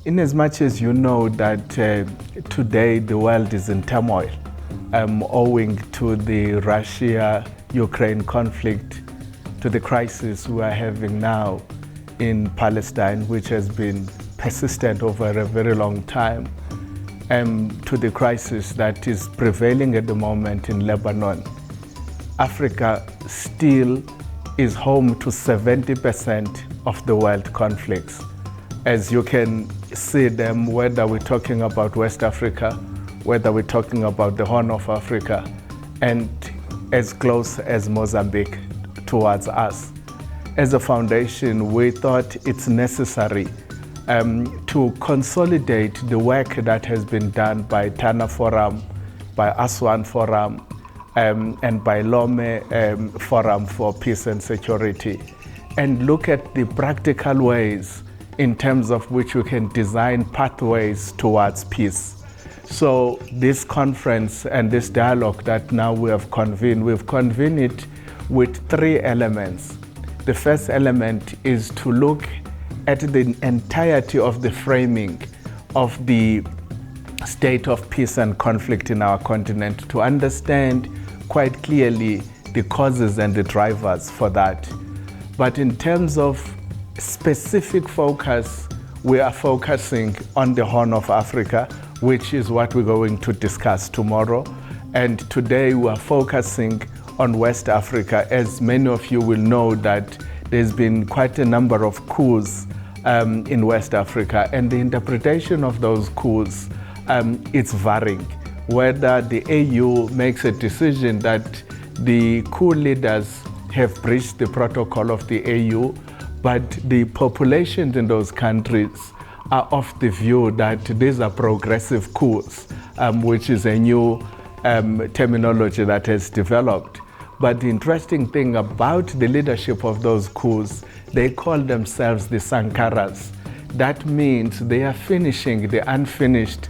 In as much as you know that today the world is in turmoil, owing to the Russia-Ukraine conflict, to the crisis we are having now in Palestine, which has been persistent over a very long time, to the crisis that is prevailing at the moment in Lebanon. Africa still is home to 70% of the world conflicts. As you can see them, whether we're talking about West Africa, whether we're talking about the Horn of Africa, and as close as Mozambique towards us. As a foundation, we thought it's necessary to consolidate the work that has been done by Tana Forum, by Aswan Forum, and by Lome Forum for Peace and Security, and look at the practical ways in terms of which we can design pathways towards peace. So this conference and this dialogue that now we've convened it with three elements. The first element is to look at the entirety of the framing of the state of peace and conflict in our continent, to understand quite clearly the causes and the drivers for that. But in terms of specific focus, we are focusing on the Horn of Africa, which is what we're going to discuss tomorrow. And today we are focusing on West Africa. As many of you will know, that there's been quite a number of coups in West Africa, and the interpretation of those coups, it's varying. Whether the AU makes a decision that the coup leaders have breached the protocol of the AU, but the populations in those countries are of the view that these are progressive coups, which is a new terminology that has developed. But the interesting thing about the leadership of those coups, they call themselves the Sankaras. That means they are finishing the unfinished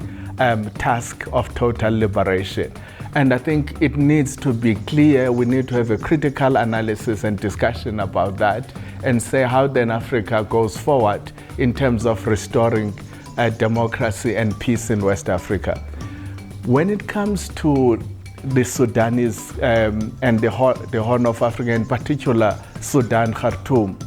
task of total liberation. And I think it needs to be clear. We need to have a critical analysis and discussion about that, and say how then Africa goes forward in terms of restoring democracy and peace in West Africa. When it comes to the Sudanese and the Horn of Africa, in particular Sudan, Khartoum,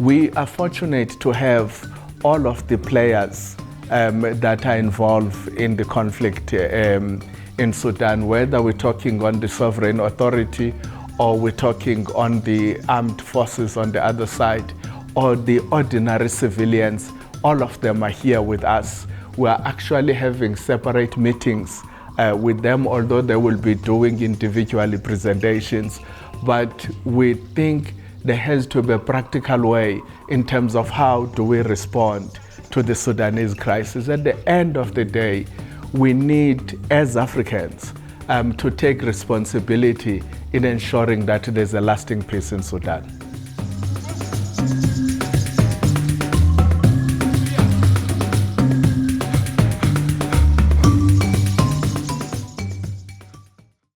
we are fortunate to have all of the players that are involved in the conflict in Sudan, whether we're talking on the sovereign authority, or we're talking on the armed forces on the other side, or the ordinary civilians. All of them are here with us. We are actually having separate meetings with them, although they will be doing individually presentations. But we think there has to be a practical way in terms of how do we respond to the Sudanese crisis. At the end of the day, we need, as Africans, to take responsibility in ensuring that there's a lasting peace in Sudan.